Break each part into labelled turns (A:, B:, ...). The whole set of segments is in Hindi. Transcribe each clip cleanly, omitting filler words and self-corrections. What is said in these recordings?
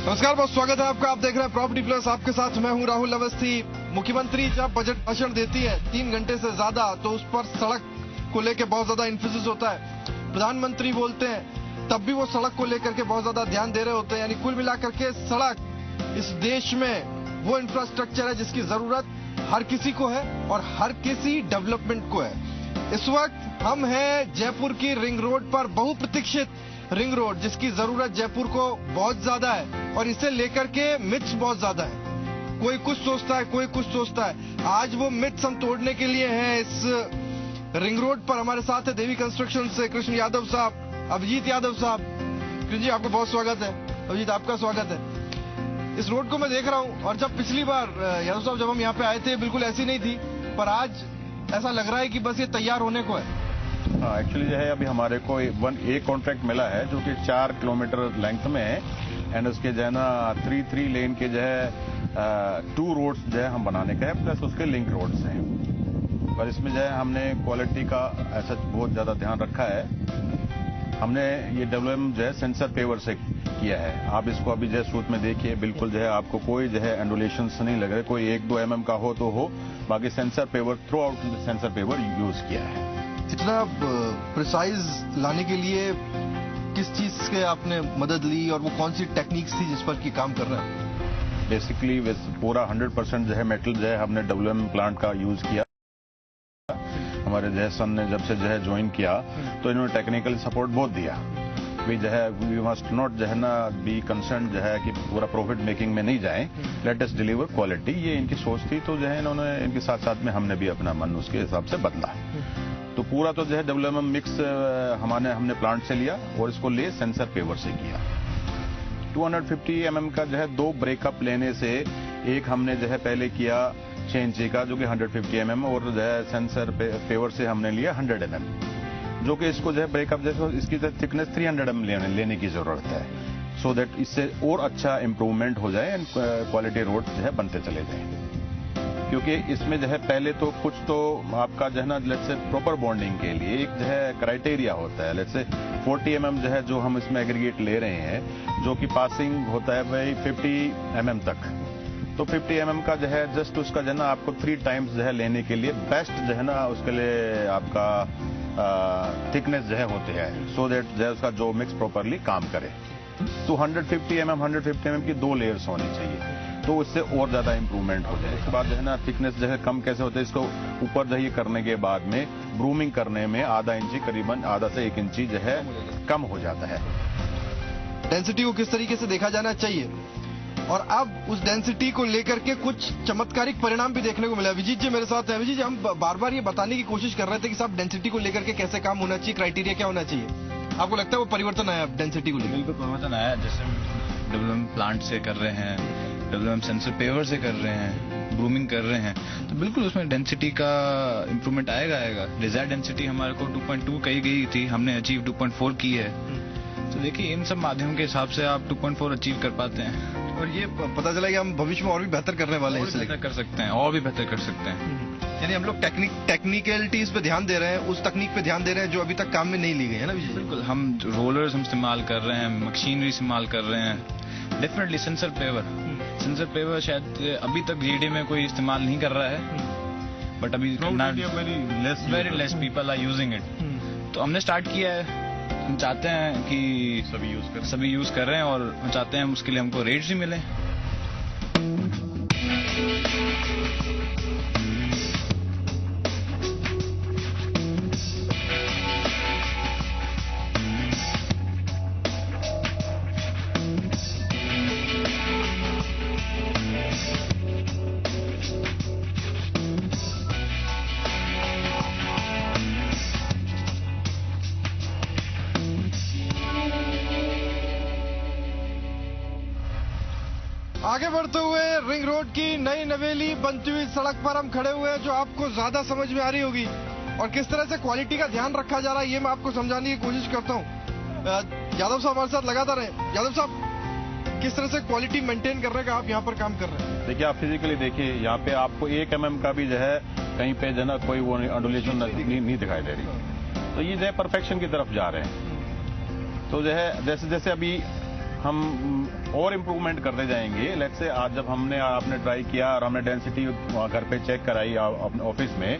A: नमस्कार, बहुत स्वागत है आपका। आप देख रहे हैं प्रॉपर्टी प्लस। आपके साथ मैं हूं राहुल अवस्थी। मुख्यमंत्री जब बजट भाषण देती है 3 घंटे से ज्यादा, तो उस पर सड़क को लेकर बहुत ज्यादा इन्फोसिस होता है। प्रधानमंत्री बोलते हैं तब भी वो सड़क को लेकर के बहुत ज्यादा ध्यान दे रहे होते हैं। यानी कुल मिलाकर के सड़क इस देश में वो इंफ्रास्ट्रक्चर है जिसकी जरूरत हर किसी को है और हर किसी डेवलपमेंट को है। इस वक्त हम हैं जयपुर की रिंग रोड पर, बहुप्रतीक्षित रिंग रोड, जिसकी जरूरत जयपुर को बहुत ज्यादा है और इसे लेकर के मिथ्स बहुत ज्यादा है। कोई कुछ सोचता है, कोई कुछ सोचता है। आज वो मिथ्स हम तोड़ने के लिए हैं इस रिंग रोड पर। हमारे साथ है देवी कंस्ट्रक्शन से कृष्ण यादव साहब, अभिजीत यादव साहब। कृष्ण जी, आपका बहुत स्वागत है। अभिजीत, आपका स्वागत है। इस रोड को मैं देख रहा हूं और जब पिछली बार यादव साहब जब हम यहाँ पे आए थे बिल्कुल ऐसी नहीं थी, पर आज ऐसा लग रहा है कि बस ये तैयार होने को है।
B: हाँ, एक्चुअली जो है अभी हमारे को एक कॉन्ट्रैक्ट मिला है जो कि 4 किलोमीटर लेंथ में है एंड उसके जो है ना 3 लेन के जो है 2 रोड्स जो है हम बनाने का है, प्लस उसके लिंक रोड्स हैं। पर इसमें जो है हमने क्वालिटी का ऐसा बहुत ज्यादा ध्यान रखा है। हमने ये डेवलपमेंट जो है सेंसर पेवर से किया है। आप इसको अभी जो है सूत में देखिए, बिल्कुल जो है आपको कोई जो है एंडुलेशंस नहीं लग रहे। कोई 1-2 mm का हो तो हो, बाकी sensor paver throughout sensor paver use किया है।
A: इतना प्रिसाइज लाने के लिए किस चीज से आपने मदद ली और वो कौन सी टेक्निक्स थी जिस पर की काम कर रहा है?
B: बेसिकली पूरा 100% जो है मेटल जो है हमने डेवलपमेंट प्लांट का यूज किया। हमारे जो है सन ने जब से जो है ज्वाइन किया तो इन्होंने टेक्निकल सपोर्ट बहुत दिया। भी जो है वी मस्ट नॉट जो है ना बी कंसर्न जो है कि पूरा प्रॉफिट मेकिंग में नहीं जाए, लेट अस डिलीवर क्वालिटी, ये इनकी सोच थी। तो जो है इन्होंने इनके साथ साथ में हमने भी अपना मन उसके हिसाब से बदला। तो पूरा तो जो है डेवलपमेंट मिक्स हमने प्लांट से लिया और इसको ले सेंसर पेवर से किया। 250 mm का जो है 2 ब्रेकअप लेने से एक हमने जो है पहले किया 6 इंची का जो कि 150 mm और जो है सेंसर पेवर से हमने लिया 100 mm, जो कि इसको जो है ब्रेकअप जैसे इसकी थिकनेस 300 mm लेने की जरूरत है, सो दैट इससे और अच्छा इंप्रूवमेंट हो जाए एंड क्वालिटी रोड जो है बनते चले जाए। क्योंकि इसमें जो है पहले तो कुछ तो आपका जो है ना लेट्स से प्रॉपर बॉन्डिंग के लिए एक जो है क्राइटेरिया होता है। लेट्स से 40 mm जो है जो हम इसमें एग्रीगेट ले रहे हैं, जो कि पासिंग होता है भाई 50 mm तक। तो 50 mm का जो है जस्ट उसका जो है ना आपको 3 times जो है लेने के लिए बेस्ट जो है ना उसके लिए आपका थिकनेस जो है होते हैं, सो दैट जो है उसका जो मिक्स प्रॉपरली काम करे। तो 150 mm की 2 लेयर्स होनी चाहिए, तो उससे और ज्यादा इंप्रूवमेंट हो जाए। इसके बाद जो है ना थिकनेस जो है कम कैसे होता है, इसको ऊपर जो है करने के बाद में ब्रूमिंग करने में आधा इंची करीबन आधा से 1 इंची जो है कम हो जाता है।
A: डेंसिटी को किस तरीके से देखा जाना चाहिए और अब उस डेंसिटी को लेकर के कुछ चमत्कारिक परिणाम भी देखने को मिला। विजीत जी मेरे साथ हैं। विजीत जी, हम बार बार ये बताने की कोशिश कर रहे थे कि साहब डेंसिटी को लेकर के कैसे काम होना चाहिए, क्राइटेरिया क्या होना चाहिए। आपको लगता है वो परिवर्तन आया डेंसिटी को लेकर?
C: बिल्कुल परिवर्तन आया। जैसे डेवलपमेंट प्लांट से कर रहे हैं, डेवलपमेंट सेंसर पेवर से कर रहे हैं, ब्रूमिंग कर रहे हैं, तो बिल्कुल उसमें डेंसिटी का इंप्रूवमेंट आएगा। डिजायर डेंसिटी हमारे को 2.2 कही गई थी, हमने अचीव 2.4 की है। तो देखिए इन सब माध्यम के हिसाब से आप 2.4 अचीव कर पाते हैं
A: और ये पता चला कि हम भविष्य में और भी बेहतर करने वाले हैं।
C: बेहतर कर सकते हैं, और भी बेहतर कर सकते हैं।
A: यानी हम लोग टेक्निकलिटीज पे ध्यान दे रहे हैं, उस तकनीक पे ध्यान दे रहे हैं जो अभी तक काम में नहीं ली गई है ना विजय?
C: बिल्कुल, हम रोलर्स हम इस्तेमाल कर रहे हैं, मशीनरी इस्तेमाल कर रहे हैं। डेफिनेटली सेंसर पेवर शायद अभी तक जीडी में कोई इस्तेमाल नहीं कर रहा है, बट अभी very less people are using it. तो हमने स्टार्ट किया है। हम चाहते हैं कि सभी यूज कर रहे हैं और हम चाहते हैं उसके लिए हमको रेट्स भी मिले।
A: आगे बढ़ते हुए रिंग रोड की नई नवेली बनती हुई सड़क पर हम खड़े हुए हैं, जो आपको ज्यादा समझ में आ रही होगी और किस तरह से क्वालिटी का ध्यान रखा जा रहा है ये मैं आपको समझाने की कोशिश करता हूँ। यादव साहब हमारे साथ लगातार हैं। यादव साहब, किस तरह से क्वालिटी मेंटेन करने का आप यहाँ पर काम कर रहे हैं?
B: देखिए आप फिजिकली देखिए, यहाँ पे आपको 1 mm का भी जो है कहीं पे जो है कोई वो एंडुलेशन नहीं दिखाई दे रही। तो ये जो है परफेक्शन की तरफ जा रहे हैं। तो जो है जैसे जैसे अभी हम और इम्प्रूवमेंट करते जाएंगे। लेट्स से आज जब आपने ट्राई किया और हमने डेंसिटी घर पे चेक कराई अपने ऑफिस में,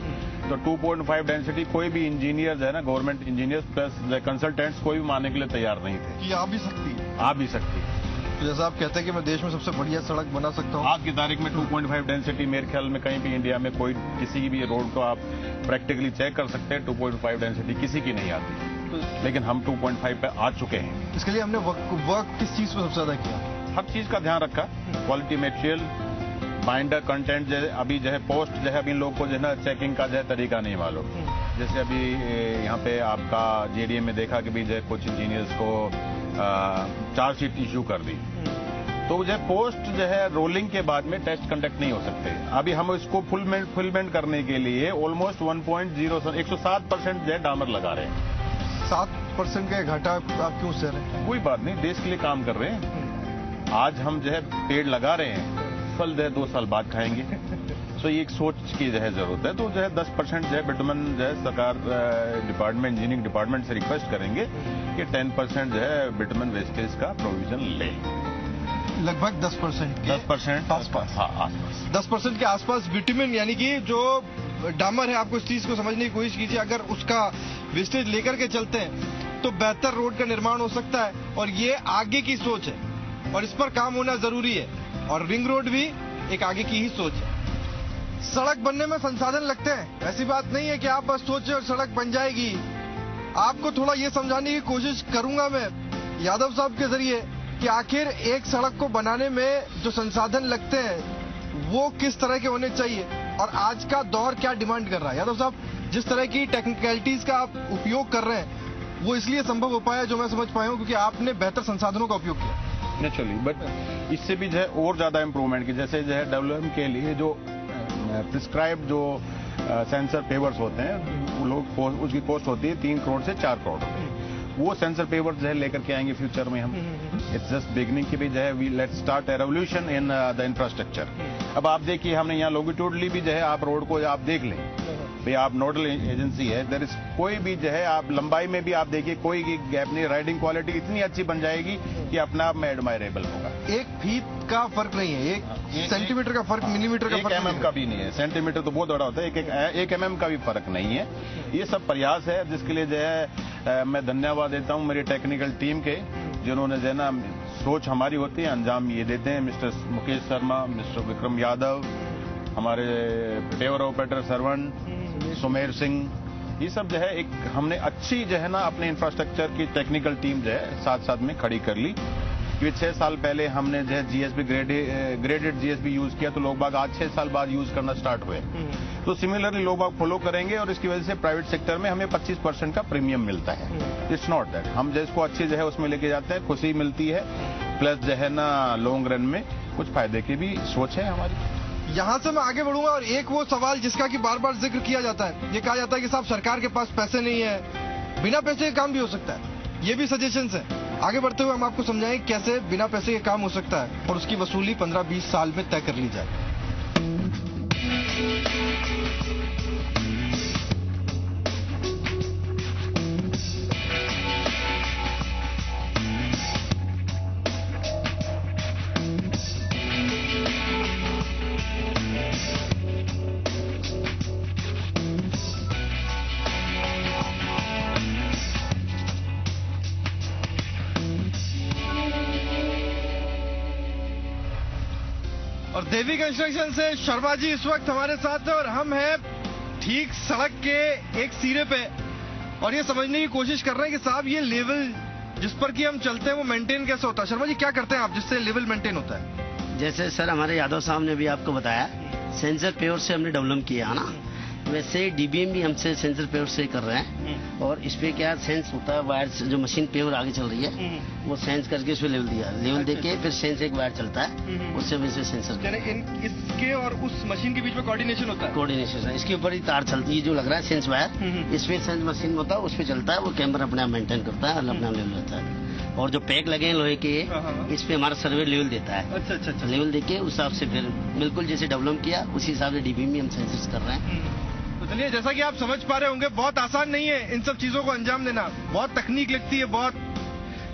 B: तो 2.5 डेंसिटी कोई भी इंजीनियर जो है ना, गवर्नमेंट इंजीनियर प्लस कंसल्टेंट्स कोई भी मानने के लिए तैयार नहीं थे
A: कि आ भी सकती है।
B: आ भी सकती है।
A: तो जैसा आप कहते हैं कि मैं देश में सबसे बढ़िया सड़क बना सकता हूँ,
B: आज की तारीख में 2.5 डेंसिटी मेरे ख्याल में कहीं भी इंडिया में कोई किसी की भी रोड को आप प्रैक्टिकली चेक कर सकते हैं, 2.5 डेंसिटी किसी की नहीं आती, लेकिन हम 2.5 पे आ चुके हैं।
A: इसके लिए हमने वर्क किस चीज पे सबसे ज्यादा किया?
B: हर चीज का ध्यान रखा, क्वालिटी मटेरियल, बाइंडर कंटेंट, जो अभी जो है पोस्ट जो है अभी इन लोग को जो है ना चेकिंग का जो है तरीका नहीं मालूम। जैसे अभी यहाँ पे आपका जेडीए में देखा कि भी जो है कुछ इंजीनियर्स को चार्जशीट इशू कर दी, तो जो है पोस्ट जो है रोलिंग के बाद में टेस्ट कंडक्ट नहीं हो सकते। अभी हम इसको फुलमेंट करने के लिए ऑलमोस्ट 107% जो है डामर लगा रहे हैं।
A: 7% का घाटा आप क्यों सह रहे हैं?
B: कोई बात नहीं, देश के लिए काम कर रहे हैं। आज हम जो है पेड़ लगा रहे हैं, फल जो है 2 साल बाद खाएंगे। सो ये एक सोच की जो है जरूरत है। तो जो है 10% जो है बिटुमेन जो है सरकार डिपार्टमेंट इंजीनियरिंग डिपार्टमेंट से रिक्वेस्ट करेंगे कि 10% जो है बिटुमेन वेस्टेज का प्रोविजन ले।
A: लगभग 10%
B: आसपास। हाँ, आसपास
A: 10% के आसपास बिटुमेन, यानी कि जो डामर है, आपको इस चीज को समझने की कोशिश कीजिए। अगर उसका वेस्टेज लेकर के चलते हैं तो बेहतर रोड का निर्माण हो सकता है, और ये आगे की सोच है और इस पर काम होना जरूरी है। और रिंग रोड भी एक आगे की ही सोच है। सड़क बनने में संसाधन लगते हैं, ऐसी बात नहीं है कि आप बस सोचे और सड़क बन जाएगी। आपको थोड़ा ये समझाने की कोशिश करूंगा मैं यादव साहब के जरिए कि आखिर एक सड़क को बनाने में जो संसाधन लगते हैं वो किस तरह के होने चाहिए, और आज का दौर क्या डिमांड कर रहा है। यादव साहब, जिस तरह की टेक्निकलिटीज का आप उपयोग कर रहे हैं वो इसलिए संभव हो पाया, जो मैं समझ पाया हूं, क्योंकि आपने बेहतर संसाधनों का उपयोग किया।
B: नेचुरली, बट इससे भी जो है और ज्यादा इंप्रूवमेंट की, जैसे जो है डेवलपमेंट के लिए जो प्रिस्क्राइब जो सेंसर पेवर्स होते हैं, वो लोग उसकी कॉस्ट होती है 3 करोड़ से 4 करोड़। वो सेंसर पेवर जो है लेकर के आएंगे फ्यूचर में हम। इट्स जस्ट बिगनिंग की भी जो है we let's start a revolution in the infrastructure. अब आप देखिए, हमने यहाँ लॉन्गिट्यूडली भी जो है आप रोड को आप देख लें, भाई आप नोडल एजेंसी है, देयर इज कोई भी जो है आप लंबाई में भी आप देखिए कोई गैप नहीं, राइडिंग क्वालिटी इतनी अच्छी बन जाएगी कि अपने आप में एडमायरेबल होगा।
A: एक फीट का फर्क नहीं है, एक सेंटीमीटर का फर्क, मिलीमीटर का फर्क,
B: 1 mm का भी नहीं है। सेंटीमीटर तो बहुत बड़ा होता है, 1 mm का भी फर्क नहीं है। ये सब प्रयास है जिसके लिए जो है मैं धन्यवाद देता हूँ मेरी टेक्निकल टीम के, जिन्होंने जो है ना सोच हमारी होती है, अंजाम ये देते हैं। मिस्टर मुकेश शर्मा, मिस्टर विक्रम यादव, हमारे पेवर ऑपरेटर सरवण, सुमेर सिंह, ये सब जो है एक हमने अच्छी जो है ना अपने इंफ्रास्ट्रक्चर की टेक्निकल टीम जो है साथ साथ में खड़ी कर ली। क्योंकि 6 साल पहले हमने जो है जीएसबी ग्रेडेड जीएसबी यूज किया, तो लोग बाग आज 6 साल बाद यूज करना स्टार्ट हुए। तो सिमिलरली लोग बाग फॉलो करेंगे, और इसकी वजह से प्राइवेट सेक्टर में हमें 25% का प्रीमियम मिलता है। इट्स नॉट दैट, हम जिसको अच्छी जो है उसमें लेके जाते हैं, खुशी मिलती है, प्लस जो है ना लॉन्ग रन में कुछ फायदे की भी सोच है हमारी।
A: यहाँ से मैं आगे बढ़ूंगा, और एक वो सवाल जिसका कि बार बार जिक्र किया जाता है, ये कहा जाता है कि साहब सरकार के पास पैसे नहीं है, बिना पैसे के काम भी हो सकता है। ये भी सजेशंस है। आगे बढ़ते हुए हम आपको समझाएंगे कैसे बिना पैसे के काम हो सकता है और उसकी वसूली 15-20 साल में तय कर ली जाए। और देवी कंस्ट्रक्शन से शर्मा जी इस वक्त हमारे साथ है, और हम हैं ठीक सड़क के एक सिरे पे, और ये समझने की कोशिश कर रहे हैं कि साहब ये लेवल जिस पर कि हम चलते हैं वो मेंटेन कैसे होता है। शर्मा जी, क्या करते हैं आप जिससे लेवल मेंटेन होता है?
D: जैसे सर हमारे यादव साहब ने भी आपको बताया, सेंसर पेवर से हमने डेवलप किया है ना, वैसे डीबीएम भी हमसे सेंसर पेवर से कर रहे हैं। और इस पे क्या सेंस होता है, वायर जो मशीन पेवर आगे चल रही है वो सेंस करके इसमें लेवल दिया, लेवल देके फिर सेंस एक वायर चलता है, उससे भी सेंसर
A: इसके और उस मशीन के बीच में कोऑर्डिनेशन होता है।
D: कोऑर्डिनेशन है, इसके ऊपर ही तार चलती है जो लग रहा है सेंस वायर, इसमें सेंस मशीन होता है, उस पर चलता है, वो कैमरा अपने आप मेंटेन करता है और अपने आप लेवल रहता है। और जो पैक लगे हैं लोहे के, इस पे हमारा सर्वे लेवल देता है।
A: अच्छा।
D: लेवल देके उस हिसाब से फिर बिल्कुल जैसे डेवलप किया उसी हिसाब से डीबीएम भी हम सेंसर्स कर रहे हैं।
A: तो चलिए, जैसा कि आप समझ पा रहे होंगे, बहुत आसान नहीं है इन सब चीजों को अंजाम देना, बहुत तकनीक लगती है, बहुत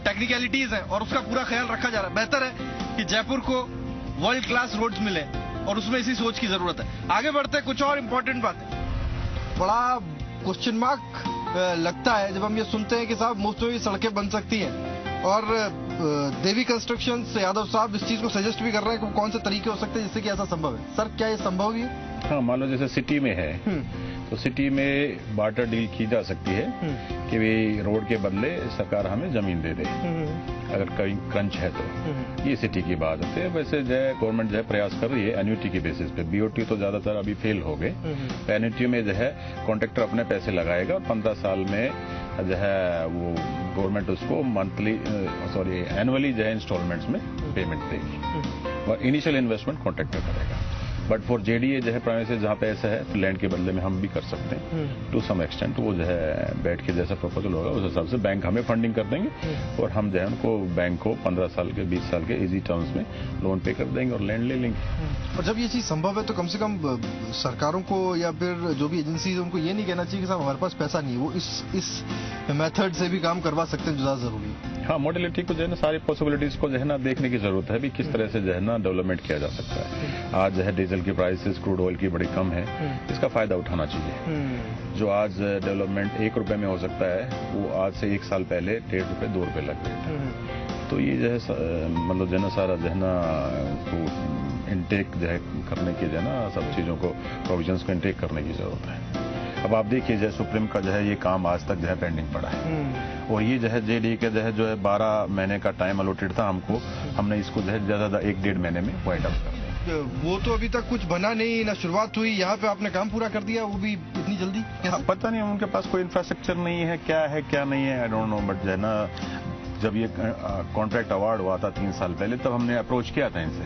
A: टेक्निकलिटीज हैं और उसका पूरा ख्याल रखा जा रहा है। बेहतर है कि जयपुर को वर्ल्ड क्लास रोड्स मिले और उसमें इसी सोच की जरूरत है। आगे बढ़ते हैं, कुछ और इम्पोर्टेंट बातें। बड़ा क्वेश्चन मार्क लगता है जब हम ये सुनते हैं कि साहब मुफ्त में भी सड़कें बन सकती हैं, और देवी कंस्ट्रक्शन से यादव साहब इस चीज को सजेस्ट भी कर रहे हैं कि कौन से तरीके हो सकते हैं जिससे कि ऐसा संभव है। सर क्या ये संभव है?
B: हाँ, मान लो जैसे सिटी में है तो सिटी में बार्टर डील की जा सकती है कि भाई रोड के बदले सरकार हमें जमीन दे दे अगर कहीं क्रंच है तो। ये सिटी की बात है। वैसे जो है गवर्नमेंट जो है प्रयास कर रही है एन्युटी के बेसिस पे। बीओटी तो ज्यादातर अभी फेल हो गए। एन्युटी में जो है कॉन्ट्रैक्टर अपने पैसे लगाएगा और 15 साल में जो है वो गवर्नमेंट उसको एनुअली जो है इंस्टॉलमेंट्स में पेमेंट देगी और इनिशियल इन्वेस्टमेंट कॉन्ट्रैक्टर करेगा। बट फॉर जेडीए जो है प्राइवेट से जहाँ पे ऐसा है तो लैंड के बदले में हम भी कर सकते हैं टू सम एक्सटेंट। वो जो है बैठ के जैसा प्रपोजल होगा उस हिसाब से बैंक हमें फंडिंग कर देंगे और हम जो है उनको बैंक को 15 साल के 20 साल के इजी टर्म्स में लोन पे कर देंगे और लैंड ले लेंगे।
A: और जब ये चीज संभव है तो कम से कम सरकारों को या फिर जो भी एजेंसीज उनको ये नहीं कहना चाहिए कि साहब हमारे पास पैसा नहीं है, वो इस मेथड से भी काम करवा सकते हैं जो ज्यादा जरूरी है।
B: हाँ, मॉडलिटी को जो है ना सारी पॉसिबिलिटीज को जो है ना देखने की जरूरत है भी किस तरह से जो है ना डेवलपमेंट किया जा सकता है। आज जो है डीजल की प्राइसेस क्रूड ऑयल की बड़ी कम है, इसका फायदा उठाना चाहिए। जो आज डेवलपमेंट 1 रुपए में हो सकता है वो आज से 1 साल पहले 1.5 रुपए 2 रुपए लग रहे थे। तो ये जो है मतलब जो है ना सारा जो है ना इंटेक जो है करने की जो है ना सब चीजों को प्रोविजंस को इंटेक करने की जरूरत है। अब आप देखिए जो सुप्रीम का जो है ये काम आज तक जो है पेंडिंग पड़ा है और ये जो है जेडी के जो है 12 महीने का टाइम अलॉटेड था हमको, हमने इसको जो है ज्यादा 1-1.5 महीने में वाइंड अप कर दिया।
A: वो तो अभी तक कुछ बना नहीं, ना शुरुआत हुई, यहाँ पे आपने काम पूरा कर दिया, वो भी इतनी जल्दी?
B: पता नहीं उनके पास कोई इंफ्रास्ट्रक्चर नहीं है, क्या नहीं है, आई डोंट नो। बट जो है ना जब ये कॉन्ट्रैक्ट अवार्ड हुआ था 3 साल पहले तब हमने अप्रोच किया था इनसे,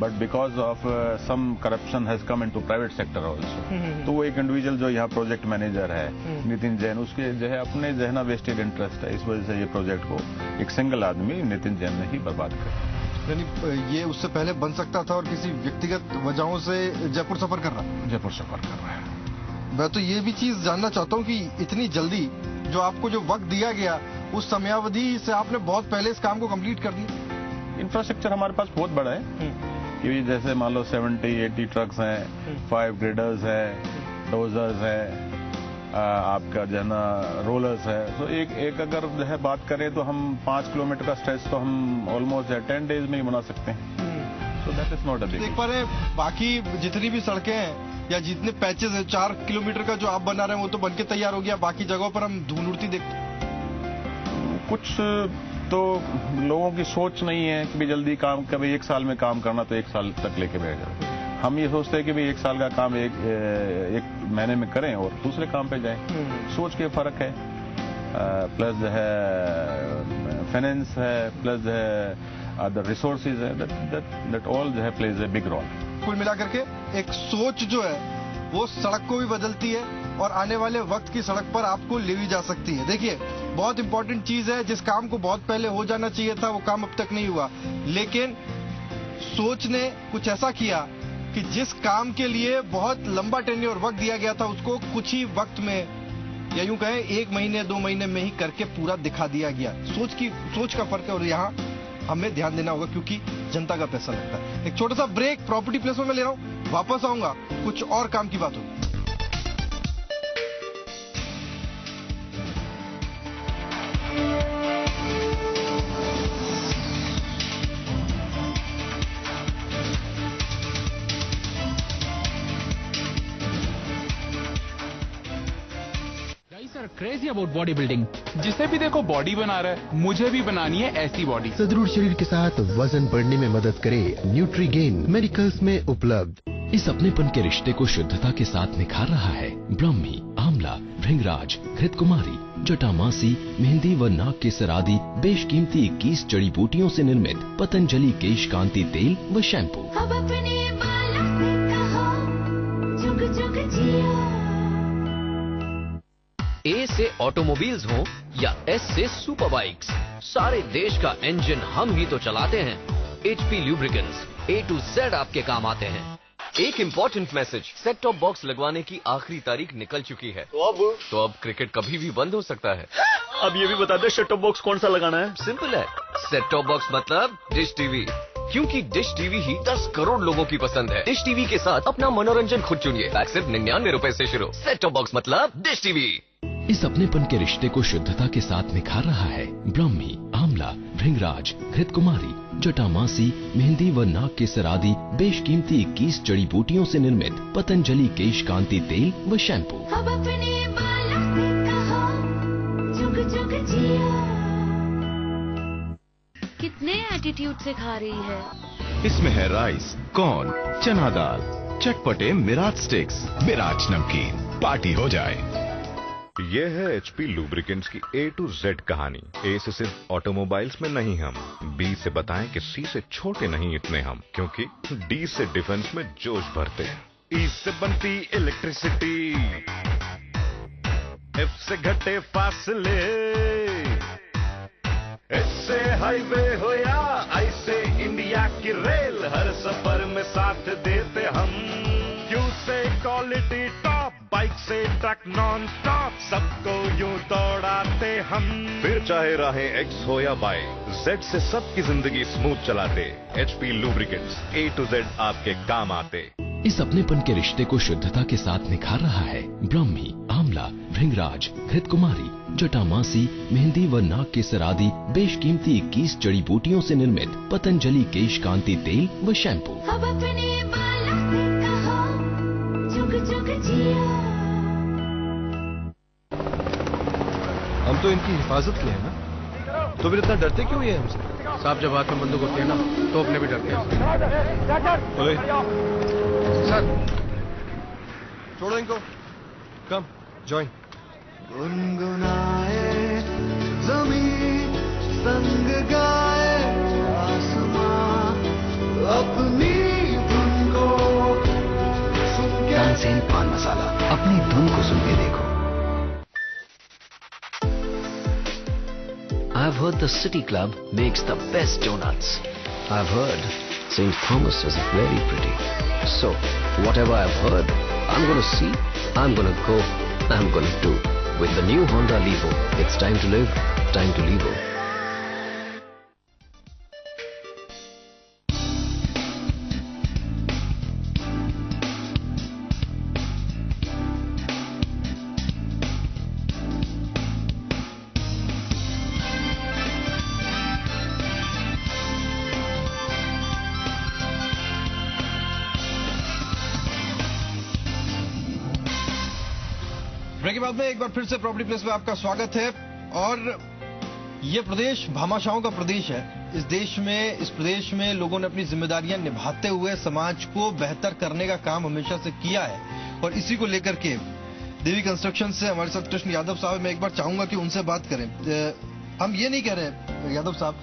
B: but because of some corruption has come into private sector also. तो वो एक इंडिविजुअल जो यहाँ प्रोजेक्ट मैनेजर है नितिन जैन, उसके जो है अपने जो है ना वेस्टेड इंटरेस्ट है, इस वजह से ये प्रोजेक्ट को एक सिंगल आदमी नितिन जैन ने ही बर्बाद कर।
A: यानी ये उससे पहले बन सकता था और किसी व्यक्तिगत वजहों से जयपुर सफर कर रहा है। मैं तो ये भी चीज जानना चाहता हूँ कि इतनी जल्दी जो आपको जो वक्त दिया गया उस समयावधि से आपने बहुत पहले इस काम को कंप्लीट कर दिया।
B: इंफ्रास्ट्रक्चर हमारे पास बहुत बड़ा है कि जैसे मान लो 70-80 ट्रक्स हैं, 5 ग्रेडर्स हैं, डोजर्स हैं, आपका जो है ना रोलर्स है। तो एक अगर जो है बात करें तो हम 5 किलोमीटर का स्ट्रेच तो हम ऑलमोस्ट 10 डेज में ही बना सकते हैं। So that is not a big.
A: एक बार बाकी जितनी भी सड़कें हैं या जितने पैचेस हैं 4 किलोमीटर का जो आप बना रहे हैं वो तो बनके तैयार हो गया, बाकी जगहों पर हम धूल उड़ती देखते हैं।
B: कुछ तो लोगों की सोच नहीं है कि भाई जल्दी काम कभी 1 साल में काम करना तो 1 साल तक लेके बैठ जाओ। हम ये सोचते हैं कि भाई 1 साल का काम एक महीने में करें और दूसरे काम पे जाएं। सोच के फर्क है, प्लस जो है फाइनेंस है, प्लस जो है अदर रिसोर्सेज है, दैट ऑल जो है प्लेज ए बिग रोल।
A: कुल मिलाकर के एक सोच जो है वो सड़क को भी बदलती है और आने वाले वक्त की सड़क पर आपको ले भी जा सकती है। देखिए बहुत इंपॉर्टेंट चीज है, जिस काम को बहुत पहले हो जाना चाहिए था वो काम अब तक नहीं हुआ, लेकिन सोच ने कुछ ऐसा किया कि जिस काम के लिए बहुत लंबा टेन्योर वक्त दिया गया था उसको कुछ ही वक्त में या यूं कहें 1 महीने 2 महीने में ही करके पूरा दिखा दिया गया। सोच का फर्क है और यहाँ हमें ध्यान देना होगा क्योंकि जनता का पैसा लगता है। एक छोटा सा ब्रेक प्रॉपर्टी प्लेस में मैं ले रहा हूं, वापस आऊंगा, कुछ और काम की बात होगी।
E: क्रेजी अबाउट बॉडी बिल्डिंग, जिसे भी देखो बॉडी बना रहा है, मुझे भी बनानी है ऐसी बॉडी।
F: सुदृढ़ शरीर के साथ वजन बढ़ने में मदद करे न्यूट्रीगेन, मेडिकल्स में उपलब्ध।
G: इस अपनेपन के रिश्ते को शुद्धता के साथ निखार रहा है ब्राह्मी, आंवला, भृंगराज, घृतकुमारी, जटामासी, मेहंदी व नाग केसर आदि बेशकीमती 21 जड़ी बूटियों से निर्मित पतंजलि केश कांति तेल व शैम्पू।
H: अब अपने बालों से कहो, जुग जुग जियो।
I: ए से ऑटोमोबाइल्स हो या एस से सुपर बाइक्स, सारे देश का इंजन हम ही तो चलाते हैं। HP lubricants A to Z आपके काम आते हैं। एक important message, set top box लगवाने की आखिरी तारीख निकल चुकी है। तो अब क्रिकेट कभी भी बंद हो सकता है।
J: अब ये भी बता दे सेट टॉप बॉक्स कौन सा लगाना है?
I: सिंपल है, सेट टॉप बॉक्स मतलब डिश टीवी, क्योंकि डिश टीवी ही 10 करोड़ लोगों की पसंद है। डिश टीवी के साथ अपना मनोरंजन खुद चुनिए, पैक सिर्फ 99 रुपए से शुरू। सेट टॉप बॉक्स मतलब डिश टीवी।
G: इस अपनेपन के रिश्ते को शुद्धता के साथ निखार रहा है ब्राह्मी, आंवला, भृंगराज, घृतकुमारी, जटामासी, मेहंदी व नाग केसर आदि बेशकीमती 21 जड़ी बूटियों से निर्मित पतंजलि केश कांति तेल व शैम्पू।
H: अब अपने बालों से कहो जुग जुग जिया। कितने एटीट्यूड से खा रही है।
K: इसमें है राइस, कॉर्न, चना दाल, चटपटे मिराज स्टिक्स, मिराज नमकीन, पार्टी हो जाए।
L: ये है HP लुब्रिकेंट्स की A to Z कहानी। A से सिर्फ ऑटोमोबाइल्स में नहीं हम, B से बताएं कि C से छोटे नहीं इतने हम, क्योंकि D से डिफेंस में जोश भरते हैं। E से बनती इलेक्ट्रिसिटी, F से घटे फासले, S से हाईवे हो या I से इंडिया की रेल, हर सफर में साथ देते हम। Q से क्वालिटी टॉप, बाइक से ट्रक नॉन स्टॉप, सबको यूं दौड़ाते हम। फिर चाहे राहें X हो या Y, Z से सबकी जिंदगी स्मूथ चलाते। HP lubricants, A to Z आपके काम आते।
G: इस अपनेपन के रिश्ते को शुद्धता के साथ निखार रहा है ब्राह्मी, आंवला, भृंगराज, घृतकुमारी, जटामासी, मेहंदी व नाग केसर आदि बेशकीमती 21 जड़ी बूटियों से निर्मित पतंजलि केश कांति तेल व शैम्पू।
H: अब अपने बालों से कहो जुग जुग जिया।
A: हम तो इनकी हिफाजत के हैं ना, तो फिर इतना डरते क्यों ये हमसे? साहब जब हाथ में बंदूक होती है ना, तो अपने भी डरते हैं। सर छोड़ो इनको, कम जॉइन। गुनगुनाए ज़मीन संग गाए आसमां अपनी धुन को सुन के।
M: तानसेन पान मसाला, अपनी धुन को सुन के देखो।
I: I've heard the City Club makes the best donuts. I've heard St. Thomas is very pretty. So, whatever I've heard, I'm gonna see, I'm gonna go, I'm gonna do. With the new Honda Levo, it's time to live, time to Levo.
A: Break के बाद में एक बार फिर से प्रॉपर्टी प्लेस में आपका स्वागत है। और ये प्रदेश भामाशाहों का प्रदेश है। इस प्रदेश में लोगों ने अपनी जिम्मेदारियां निभाते हुए समाज को बेहतर करने का काम हमेशा से किया है। और इसी को लेकर के देवी कंस्ट्रक्शन से हमारे साथ कृष्ण यादव साहब, मैं एक बार चाहूंगा कि उनसे बात करें। हम ये नहीं कह रहे यादव साहब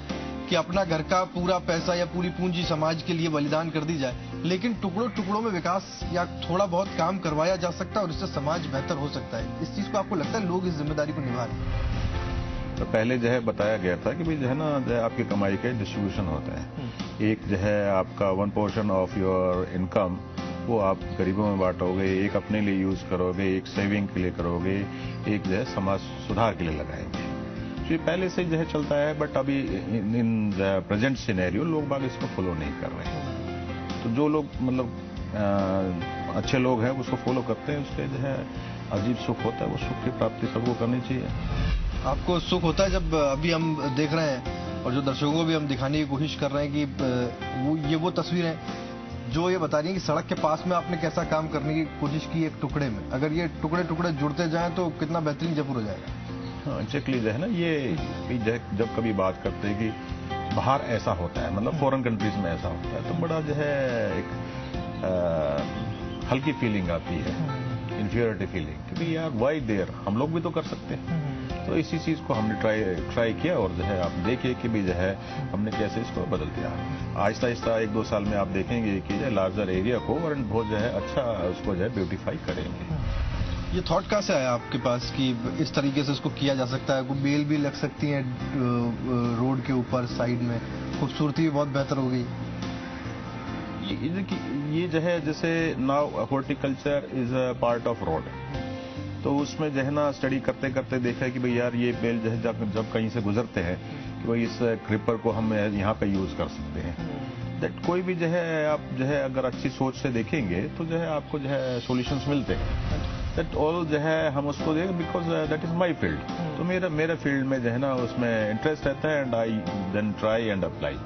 A: कि अपना घर का पूरा पैसा या पूरी पूंजी समाज के लिए बलिदान कर दी जाए, लेकिन टुकड़ों टुकड़ों में विकास या थोड़ा बहुत काम करवाया जा सकता है और इससे समाज बेहतर हो सकता है। इस चीज को आपको लगता है लोग इस जिम्मेदारी को निभा रहे हैं?
B: तो पहले जो है बताया गया था कि भाई जो है ना, जो है आपकी कमाई का डिस्ट्रीब्यूशन होता है। एक जो है आपका 1% ऑफ योर इनकम वो आप गरीबों में बांटोगे, एक अपने लिए यूज करोगे, एक सेविंग के लिए करोगे, एक जो है समाज सुधार के लिए लगाएंगे। तो ये पहले से जो है चलता है, बट अभी इन प्रेजेंट सिनेरियो लोग बाग इसको फॉलो नहीं कर रहे हैं। तो जो लोग मतलब अच्छे लोग हैं उसको फॉलो करते हैं, उसके जो है अजीब सुख होता है, वो सुख की प्राप्ति सबको करनी चाहिए।
A: आपको सुख होता है जब अभी हम देख रहे हैं और जो दर्शकों को भी हम दिखाने की कोशिश कर रहे हैं कि वो तस्वीरें जो ये बता रही है कि सड़क के पास में आपने कैसा काम करने की कोशिश की एक टुकड़े में, अगर ये टुकड़े टुकड़े जुड़ते जाएं तो कितना बेहतरीन जयपुर हो जाएगा।
B: हाँ, एग्जैक्टली जो है ना, ये जब कभी बात करते हैं कि बाहर ऐसा होता है, मतलब फॉरेन कंट्रीज में ऐसा होता है, तो बड़ा जो है एक हल्की फीलिंग आती है, इंफीरियरिटी फीलिंग, क्योंकि यार वाई देयर, हम लोग भी तो कर सकते हैं। तो इसी चीज को हमने ट्राई किया और जो है आप देखिए कि भी जो है हमने कैसे इसको बदल दिया। आहिस्ता आहिस्ता 1-2 साल में आप देखेंगे कि जो लार्जर एरिया को और बहुत जो है अच्छा उसको जो है ब्यूटीफाई करेंगे।
A: ये थॉट कहाँ से आया आपके पास कि इस तरीके से इसको किया जा सकता है? कोई बेल भी लग सकती है रोड के ऊपर साइड में, खूबसूरती भी बहुत बेहतर हो गई।
B: ये जो है जैसे now horticulture is a part of road, तो उसमें जो है ना स्टडी करते करते देखा कि भाई यार ये बेल जो है जब कहीं से गुजरते हैं कि भाई इस क्रिपर को हम यहाँ पे यूज कर सकते हैं। दैट कोई भी जो है आप जो है अगर अच्छी सोच से देखेंगे तो जो है आपको जो है सॉल्यूशंस मिलते हैं। दैट ऑल जो है हम उसको देख because that is my field, तो मेरा फील्ड में जो है ना उसमें इंटरेस्ट रहता है and I then try and apply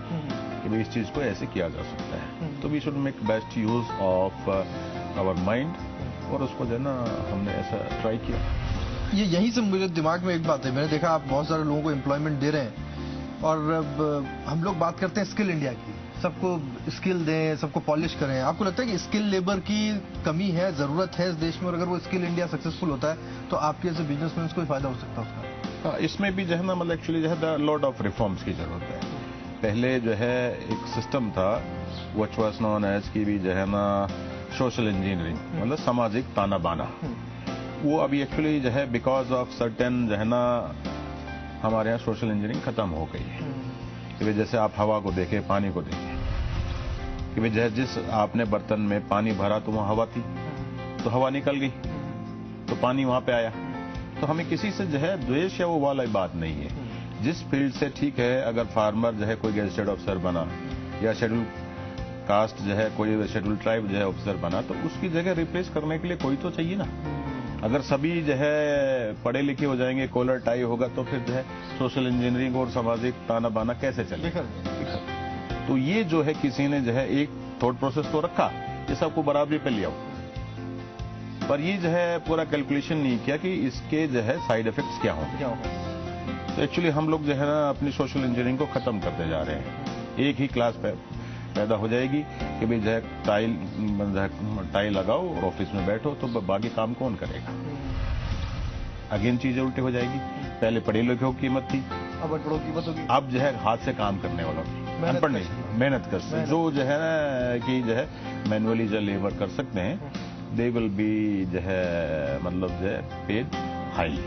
B: कि भाई इस चीज को ऐसे किया जा सकता है। तो we should make best use of our mind और उसको जो है ना हमने ऐसा ट्राई किया।
A: ये यहीं से मुझे दिमाग में एक बात है, मैंने देखा आप बहुत सारे लोगों को एम्प्लॉयमेंट दे रहे हैं और अब हम लोग बात करते हैं स्किल इंडिया की, सबको स्किल दें, सबको पॉलिश करें। आपको लगता है कि स्किल लेबर की कमी है, जरूरत है इस देश में, और अगर वो स्किल इंडिया सक्सेसफुल होता है तो आपके ऐसे बिजनेसमैन को फायदा हो सकता है उसका?
B: इसमें भी जो है ना मतलब एक्चुअली जो है लॉट ऑफ रिफॉर्म्स की जरूरत है। पहले जो है एक सिस्टम था व्हिच वाज नोन एज की भी जो है ना सोशल इंजीनियरिंग, मतलब सामाजिक ताना बाना। वो अभी एक्चुअली जो है बिकॉज ऑफ सर्टेन जो है ना हमारे यहाँ सोशल इंजीनियरिंग खत्म हो गई है। कि जैसे आप हवा को देखें, पानी को देखें, कि भाई जिस आपने बर्तन में पानी भरा तो वहां हवा थी, तो हवा निकल गई तो पानी वहां पे आया। तो हमें किसी से जो है द्वेष या वो वाला बात नहीं है। जिस फील्ड से ठीक है, अगर फार्मर जो है कोई गेजेटेड ऑफिसर बना या शेड्यूल कास्ट जो है कोई शेड्यूल ट्राइब जो है ऑफिसर बना, तो उसकी जगह रिप्लेस करने के लिए कोई तो चाहिए ना। अगर सभी जो है पढ़े लिखे हो जाएंगे, कॉलर टाई होगा, तो फिर जो है सोशल इंजीनियरिंग और सामाजिक ताना बाना कैसे चलेगा? तो ये जो है किसी ने जो है एक थॉट प्रोसेस तो रखा, ये सबको बराबरी पे लिया, पर ये जो है पूरा कैलकुलेशन नहीं किया कि इसके जो है साइड इफेक्ट्स क्या होंगे। तो एक्चुअली हम लोग जो है ना अपनी सोशल इंजीनियरिंग को खत्म करते जा रहे हैं। एक ही क्लास पैदा हो जाएगी कि भाई जो है टाई लगाओ और ऑफिस में बैठो, तो बाकी काम कौन करेगा? अगेन चीजें उल्टी हो जाएगी। पहले पढ़े लिखे की कीमत थी,
A: अब अनपढ़ों की कीमत होगी।
B: अब जो है हाथ से काम करने वालों की, अनपढ़ नहीं, मेहनत कर, जो जो है ना कि जो है मैनुअली जो लेबर कर सकते हैं, दे विल बी जो है मतलब जो है पेड हाई।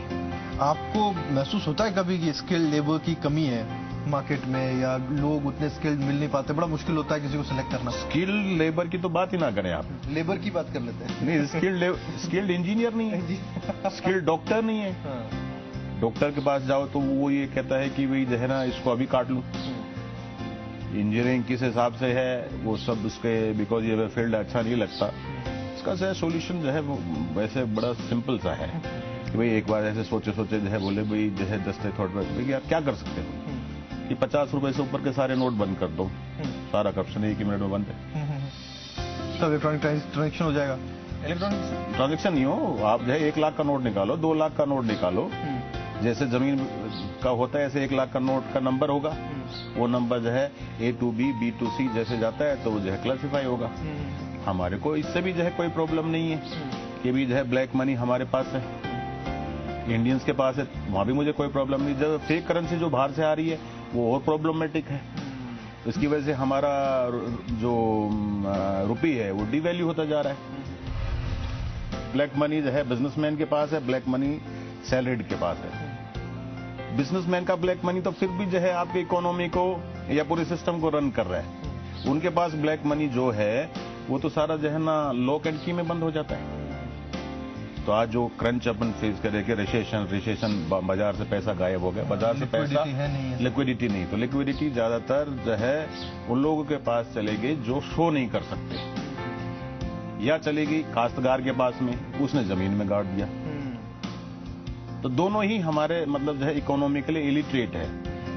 A: आपको महसूस होता है कभी कि स्किल लेबर की कमी है मार्केट में, या लोग उतने स्किल्ड मिल नहीं पाते, बड़ा मुश्किल होता है किसी को सिलेक्ट करना?
B: स्किल लेबर की तो बात ही ना करें आप,
A: लेबर की बात कर लेते हैं।
B: नहीं, स्किल्ड इंजीनियर नहीं है, स्किल्ड डॉक्टर नहीं है। डॉक्टर के पास जाओ तो वो ये कहता है कि भाई जो है ना इसको अभी काट लूं। इंजीनियरिंग किस हिसाब से है वो सब उसके, बिकॉज ये फील्ड अच्छा नहीं लगता। इसका जो है सोल्यूशन जो है वो वैसे बड़ा सिंपल सा है कि भाई एक बार ऐसे सोचे जो है बोले भाई जो है जस्ट थॉट भाई यार क्या कर सकते हो कि 50 रुपए से ऊपर के सारे नोट बंद कर दो, सारा करप्शन 1 मिनट में बंद है,
A: सब इलेक्ट्रॉनिक ट्रांजेक्शन हो जाएगा।
B: इलेक्ट्रॉनिक ट्रांजेक्शन नहीं हो, आप जो है 1 लाख का नोट निकालो, 2 लाख का नोट निकालो, जैसे जमीन का होता है ऐसे 1 लाख का नोट का नंबर होगा, वो नंबर जो है A to B, B to C जैसे जाता है तो वो जो है क्लासिफाई होगा। हमारे को इससे भी जो है कोई प्रॉब्लम नहीं है कि भी जो है ब्लैक मनी हमारे पास है, इंडियंस के पास है, वहां भी मुझे कोई प्रॉब्लम नहीं। जब फेक करेंसी जो बाहर से आ रही है वो और प्रॉब्लमेटिक है, इसकी वजह से हमारा जो रुपी है वो डिवैल्यू होता जा रहा है। ब्लैक मनी जो है बिजनेसमैन के पास है, ब्लैक मनी सैलरीड के पास है। बिजनेसमैन का ब्लैक मनी तो फिर भी जो है आपकी इकोनॉमी को या पूरे सिस्टम को रन कर रहा है, उनके पास ब्लैक मनी जो है वो तो सारा जो है ना लॉक एंड की में बंद हो जाता है। तो आज जो क्रंच अपन फेस करे कि रिसेशन बाजार से पैसा गायब हो गया, बाजार से पैसा लिक्विडिटी नहीं, तो लिक्विडिटी ज्यादातर जो है उन लोगों के पास चलेगी जो शो नहीं कर सकते, या चलेगी काश्तकार के पास में, उसने जमीन में गाड़ दिया। तो दोनों ही हमारे मतलब जो है इकोनॉमिकली इलिटरेट है,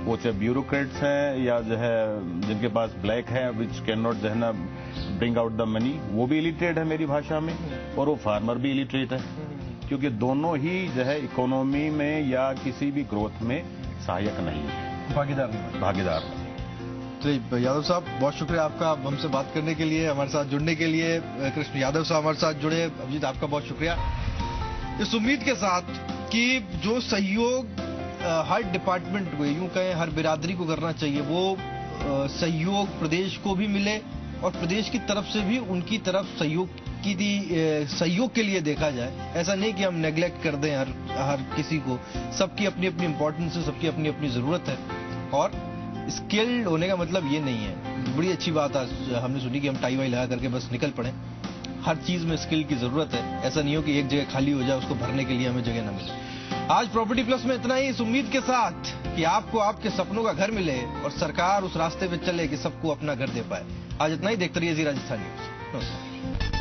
B: वो चाहे ब्यूरोक्रेट्स हैं या जो है जिनके पास ब्लैक है विच कैन नॉट जो है ना ब्रिंग आउट द मनी, वो भी इलिटरेट है मेरी भाषा में, और वो फार्मर भी इलिटरेट है, क्योंकि दोनों ही जो है इकोनॉमी में या किसी भी ग्रोथ में सहायक नहीं है, भागीदार।
A: तो यादव साहब बहुत शुक्रिया आपका हमसे बात करने के लिए, हमारे साथ जुड़ने के लिए। कृष्ण यादव साहब हमारे साथ जुड़े। अभिजीत आपका बहुत शुक्रिया, इस उम्मीद के साथ कि जो सहयोग हर डिपार्टमेंट को, यूं कहें हर बिरादरी को करना चाहिए, वो सहयोग प्रदेश को भी मिले और प्रदेश की तरफ से भी उनकी तरफ सहयोग के लिए देखा जाए। ऐसा नहीं कि हम नेग्लेक्ट कर दें हर किसी को, सबकी अपनी अपनी इम्पोर्टेंस है, सबकी अपनी अपनी जरूरत है, और स्किल्ड होने का मतलब ये नहीं है। बड़ी अच्छी बात आज हमने सुनी कि हम टाई वाई लगा करके बस निकल पड़े। हर चीज में स्किल की जरूरत है। ऐसा नहीं हो कि एक जगह खाली हो जाए, उसको भरने के लिए हमें जगह न मिले। आज प्रॉपर्टी प्लस में इतना ही, इस उम्मीद के साथ कि आपको आपके सपनों का घर मिले और सरकार उस रास्ते पे चले कि सबको अपना घर दे पाए। आज इतना ही। देखते रहिए जी राजस्थान न्यूज। नमस्कार।